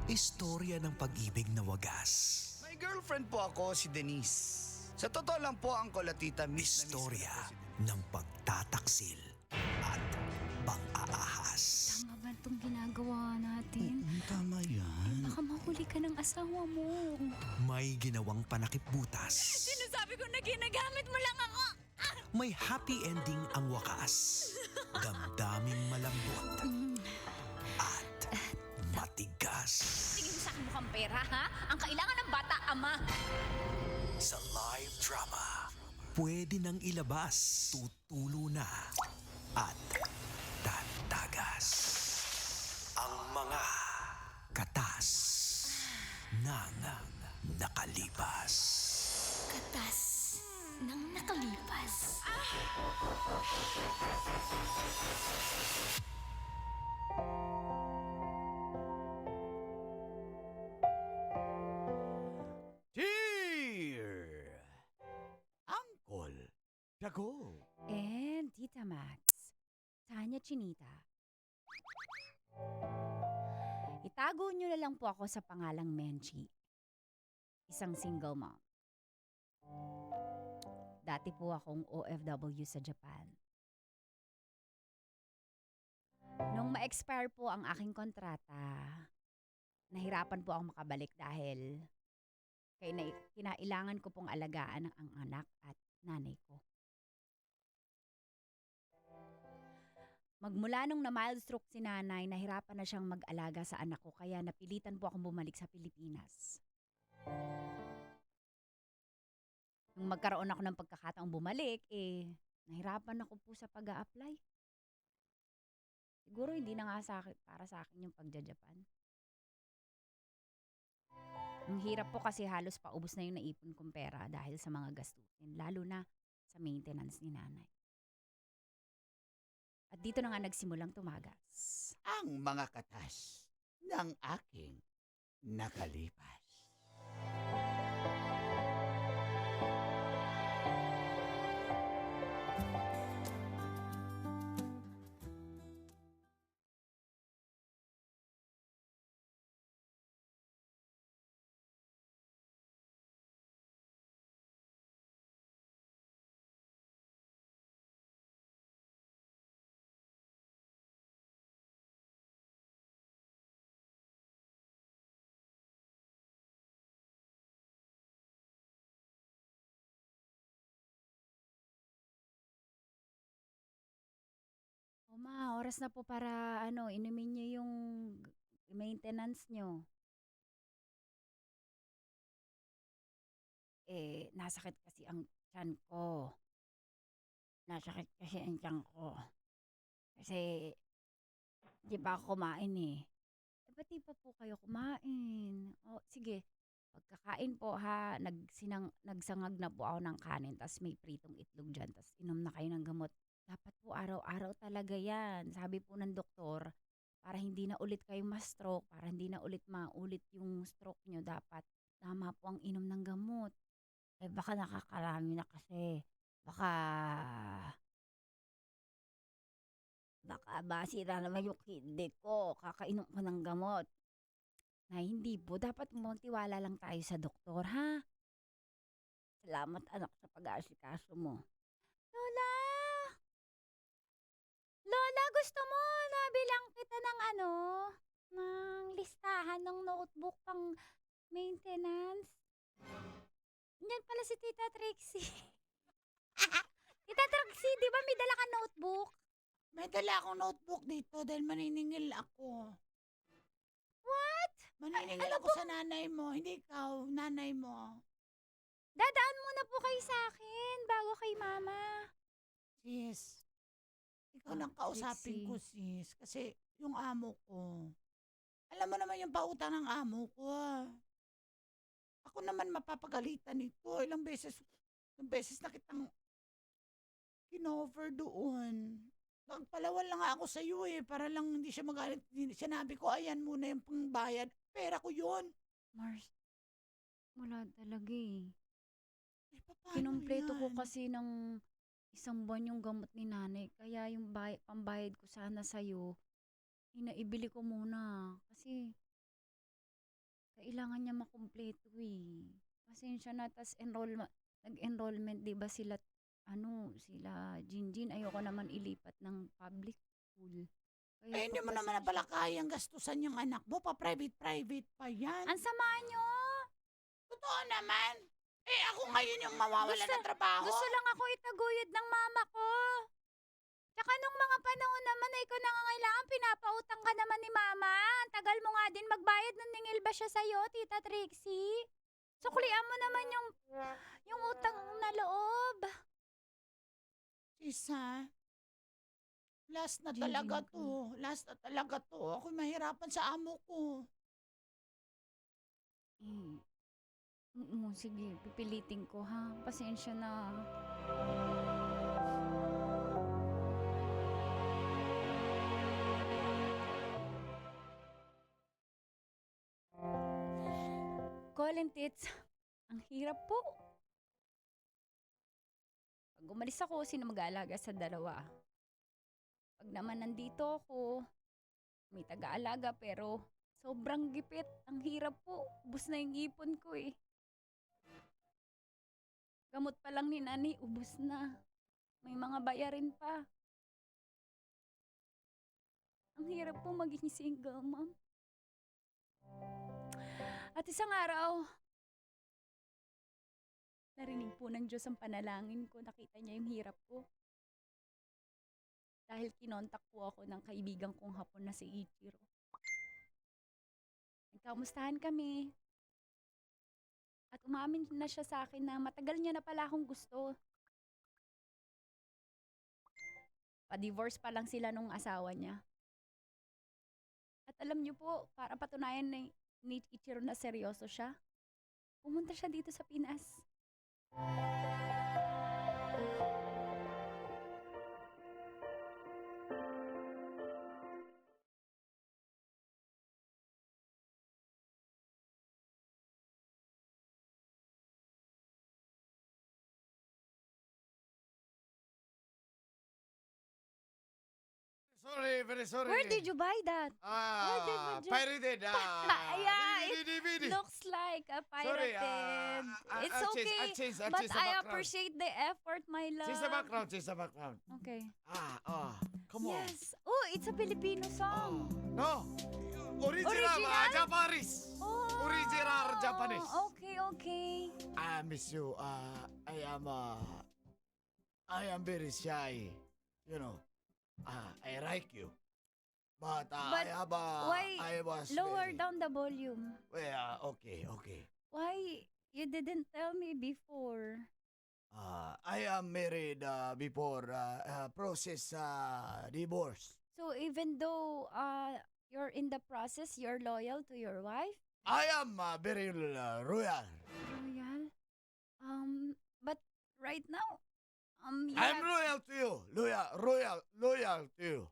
Istorya ng pag-ibig na wagas. May girlfriend po ako, si Denise. Sa totoo lang po, ang kolatita miss na miss ko Istorya na po si Denise. ng pagtataksil at pang-aahas. Tama ba itong ginagawa natin? Tama yan. Baka mahuli ka ng asawa mo. May ginawang panakip butas. Sinasabi ko na ginagamit mo lang ako. May happy ending ang wakas. Damdaming malambot at matigas. Tingin mo sa akin mukhang pera, ha? Ang kailangan ng bata, ama. Sa live drama, pwede nang ilabas, tutulo na at tatagas. Ang mga katas ng nakalipas. Katas ng nakalipas. Dear Uncle Dago. And Tita Max, Tanya Chinita. Itago niyo na lang po ako sa pangalang Menchi. Isang single mom. Dati po akong OFW sa Japan. Nung ma-expire po ang aking kontrata, nahirapan po akong makabalik dahil kinailangan ko pong alagaan ang anak at nanay ko. Magmula nung na-mild stroke si nanay, nahirapan na siyang mag-alaga sa anak ko kaya napilitan po akong bumalik sa Pilipinas. Nung magkaroon ako ng pagkakataong bumalik, nahirapan ako po sa pag-a-apply. Siguro hindi na nga para sa akin yung pagja-Japan. Ang hirap po kasi halos paubos na yung naipon kong pera dahil sa mga gastusin, lalo na sa maintenance ni nanay. At dito na nga nagsimulang tumagas. Ang mga katas ng aking nakalipas. O ma, oras na po para inumin niyo yung maintenance niyo. Nasakit kasi ang tiyan ko. Nasakit kasi ang tiyan ko. Kasi, di pa ako kumain eh. Ba't di pa po kayo kumain? O, sige. Pagkakain po ha, nagsangag na po ako ng kanin, tas may pritong itlog dyan, tas inom na kayo ng gamot. Dapat po araw-araw talaga yan. Sabi po ng doktor, para hindi na ulit kayo ma-stroke, para hindi na ulit maulit yung stroke nyo, dapat tama po ang inom ng gamot. Baka nakakarami na kasi. Baka masira naman yung kidney ko. Kakainom ko ng gamot. Na hindi po. Dapat magtiwala lang tayo sa doktor, ha? Salamat anak sa pag-aasikaso mo. Lola! Lola, gusto mo nabilang kita ng ng listahan ng notebook pang maintenance? Yan pala si Tita Trixie. Tita Trixie, di ba may dala ka notebook? May dala akong notebook dito dahil maniningil ako. What? Maniningil ano ako sa nanay mo, hindi ikaw, nanay mo. Dadaan muna po kayo sa akin bago kay mama. Sis, ikaw Ah, nang kausapin Trixie. ko sis, kasi yung amo ko. Alam mo naman yung pautang ng amo ko. Ako naman mapapagalitan nito. Ilang beses na kitang kinover doon. Nagpalawal lang nga ako sa iyo para lang hindi siya magalit. Sinabi ko, ayan muna yung pangbayad. Pera ko yun. Mars, wala talaga eh. Ay, paano Kinumpleto ko yan? kasi ng isang buwan yung gamot ni nanay. Kaya yung pambayad ko sana sa'yo, inaibili ko muna. Kasi kailangan niya makumpleto eh. Pasensya na, tas nag-enrollment, di ba sila, sila Jinjin, ayoko naman ilipat ng public school. Kaya Eh, hindi mo naman na pala kayang gastusan yung anak mo. Pa-private pa yan. Ang sama nyo! Totoo naman. Eh, ako ngayon yung mawawala ng trabaho. Gusto lang ako itaguyod ng mama ko. Tsaka nung mga panahon naman na ikaw nangangailangan, pinapautang ka naman ni mama. Ang tagal mo nga din magbayad nung ningil ba siya sa'yo, Tita Trixie? Suklian mo naman yung utang na loob. Isa, last na Jinjin talaga ko. to. Last na talaga to. Ako mahirapan sa amo ko. Sige, pipilitin ko ha. Pasensya na. Colin Tits, ang hirap po. Pag umalis ako, sino mag-aalaga sa dalawa? Pag naman nandito ako, may taga-alaga pero sobrang gipit. Ang hirap po. Ubus na yung ipon ko eh. Gamot pa lang ni Nani, ubus na. May mga bayarin pa. Ang hirap po maging single mom. At isang araw, narinig po ng Diyos ang panalangin ko. Nakita niya yung hirap ko. Dahil kinontak po ako ng kaibigan kong hapon na si Ichiro. Nagkamustahan kami. At umamin na siya sa akin na matagal niya na pala akong gusto. Pa-divorce pa lang sila nung asawa niya. At alam niyo po, para patunayan na ni Ichiro na seryoso siya, pumunta siya dito sa Pinas. Sorry, very sorry. Where did you buy that? Where did you- Pirated. Yeah, DVD. Looks like a Sorry, pirated. It's I'll okay, change the but I background. appreciate the effort, my love. Change the background, change the background. Okay. Come on. Yes. Oh, it's a Filipino song. No. Original, Original? Japanese. Oh. Original Japanese. Okay, okay. I miss you. I am very shy. You know, I like you. But, But why I was Lower very, down the volume. Well, okay. Why you didn't tell me before? I am married before process divorce. So even though you're in the process, you're loyal to your wife? I am very royal. Loyal? But right now, you I'm have- loyal to you. Loyal to you.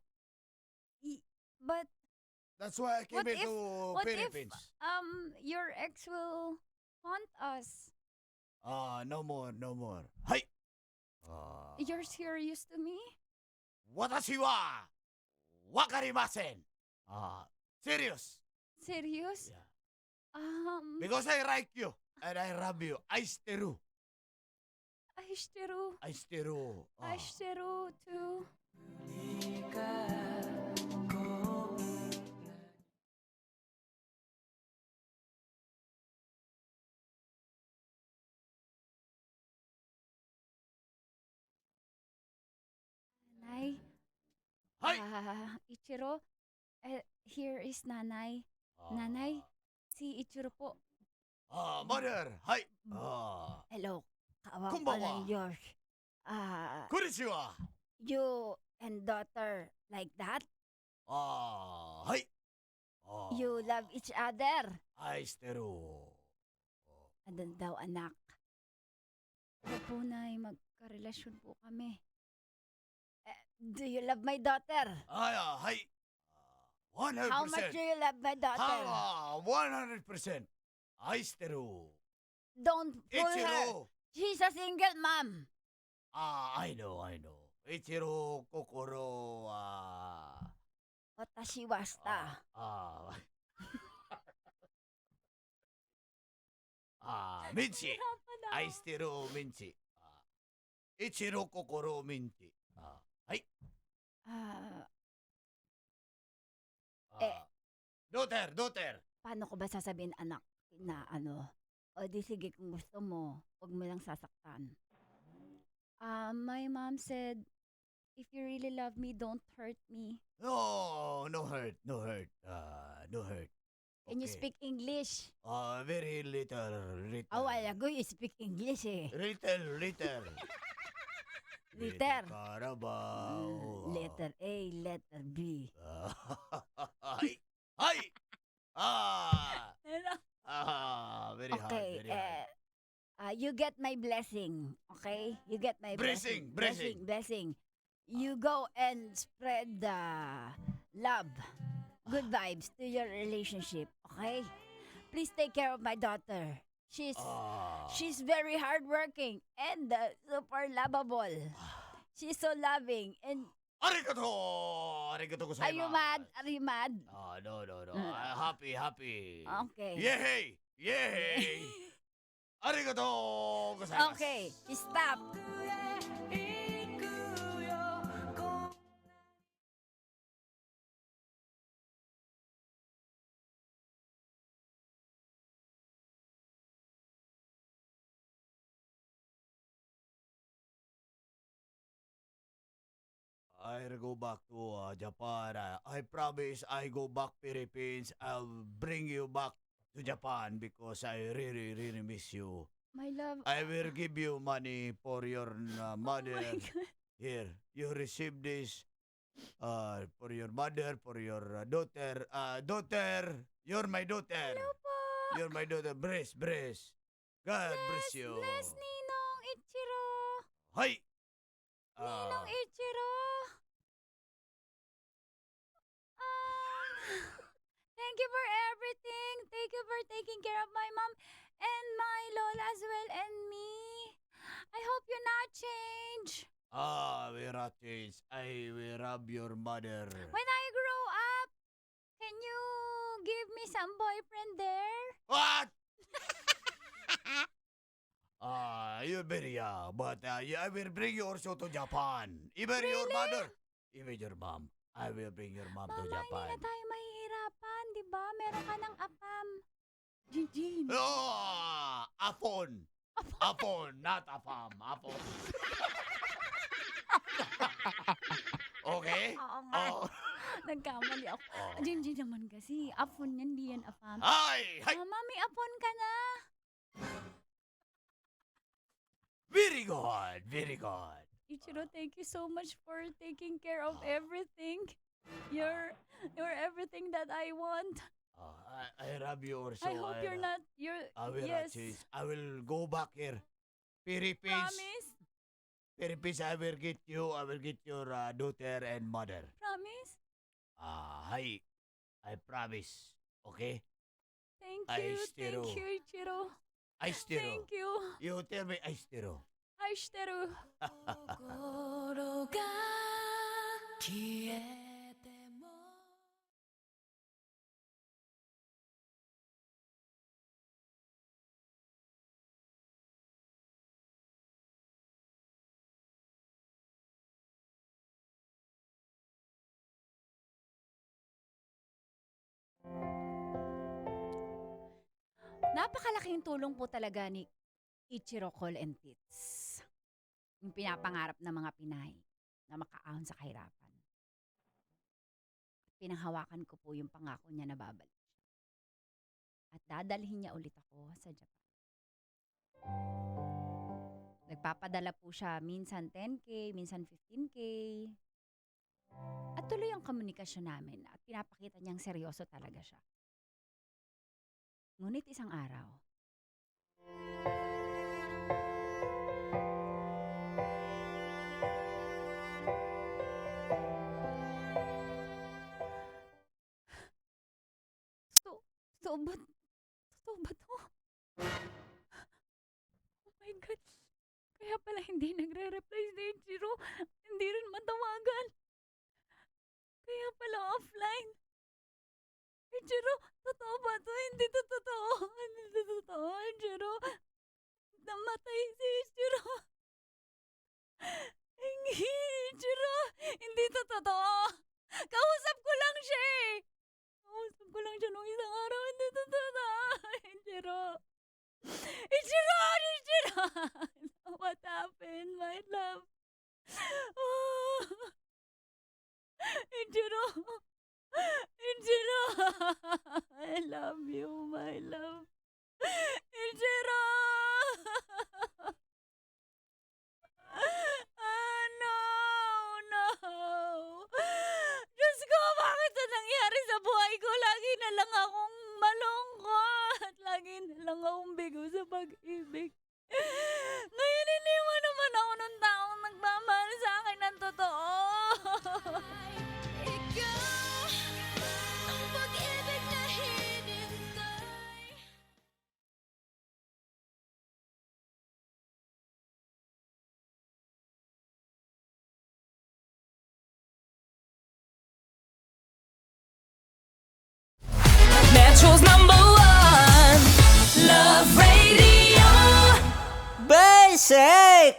but That's why I came What into what if, Philippines. your ex will haunt us? No more. Hi. You're serious to me? Watashi wa wakarimasen. Serious. Serious? Yeah. Because Because I like you and I love you. Aishiteru. Aishiteru. Aishiteru. Aishiteru too. Nanay. Hi. Ichiro. Here is Nanay. Nanay, si Ichiro po. Mother. Hi. Hello. Kaawang Konbanwa. pala yours. Konnichiwa. You and daughter like that? Hi. You love each other? Aishiteru. Andan daw anak. Ako po Nay, magkarelasyon po kami. Do you love my daughter? Hi. 100%. How much do you love my daughter? 100%. Aishiteru. Don't fool her. Ichiro. She's a single mom. I know. Ichiro kokoro. Watashi wasta. Minchi. Hirapan ako. Aistero Minchi. Ichiro Kokoro Minchi. Ay. Ah, Ah, daughter. paano ko ba sasabihin anak na ano? O di sige kung gusto mo, huwag mo lang sasaktan. My mom said, if you really love me, don't hurt me. No hurt. No hurt. Can you Okay. speak English? Very little. A while ago, you speak English eh. Little. Liter. Carabao. Letter A, letter B. Ay! Very hard. Okay, Very hard. you get my blessing, okay? You get my Blessing, blessing. Blessing. You go and spread the love, good vibes to your relationship, okay? Please take care of my daughter. She's very hardworking and super lovable. She's so loving and Arigato gozaimasu. are you mad? Are you mad? No. Happy. Okay. Yay! Arigato gozaimasu. Okay, stop. I'll go back to Japan. I promise I go back Philippines. I'll bring you back to Japan because I really miss you. My love. I will give you money for your mother. Oh my God. Here, you receive this for your mother, for your daughter. Daughter, you're my daughter. Hello po. You're my daughter. Brace. God bless you. Bless Ninong Ichiro. Hi. Ninong Ichiro. Thank you for everything. Thank you for taking care of my mom and my lola as well and me. I hope you not change. We not change. I will rob your mother. When I grow up, can you give me some boyfriend there? What? You're very young, but I will bring you also to Japan. Even your mother, even your mom. I will bring your mom to Mama, hindi Japan. na tayo mahihirapan, di ba? Meron ka ng apam. Jinjin. Apon, not afam. Apon. Okay? Oo nga. Oh. Nagkamali ako. Oh. Jinjin naman kasi. Apon yan, di yan apam. Hi! Mama, may apon ka na. Very good. Ichiro, thank you so much for taking care of everything. You're everything that I want. I love you also. I hope you're not. I will Yes. not change. I will go back here. Philippines. Promise. Philippines, I will get you. I will get your daughter and mother. Promise. Hi. I promise. Okay? Thank Ay, you. Stero. Thank you, Ichiro. I stero. Thank you. You tell me I stero. Aishiteru. Napakalaking tulong po talaga ni Ichiro Call and Tits. Yung pinapangarap ng mga Pinay na makaahon sa kahirapan. Pinanghawakan ko po yung pangako niya na babalik siya. At dadalhin niya ulit ako sa Japan. Nagpapadala po siya minsan 10K, minsan 15K. At tuloy ang komunikasyon namin at pinapakita niyang seryoso talaga siya. Ngunit isang araw, Totoo ba to? Oh my God. Kaya pala hindi nagre-reply si Ichiro. Hindi rin matawagan. Kaya pala offline. Ichiro, totoo ba to? Hindi to totoo. Hindi to totoo, Ichiro. namatay si Ichiro. Hindi, Ichiro. Hindi to totoo. Kausap ko lang siya eh. Kausap ko lang siya nung isang araw. Hindi to totoo. Ichiro. Ichiro! Ichiro! What happened, my love? Ichiro! Ichiro! I love you, my love. Ichiro! No! No! Diyos ko, bakit na nangyari sa buhay ko? Lagi na lang akong malungkot. Lagi na lang akong bigo sa pag-ibig. Ngayon, iniwan naman ako ng taong nagmamahal sa akin ng totoo. Ikaw, ang pag-ibig na hinintay. Metro's #1 Love Radio. Basic!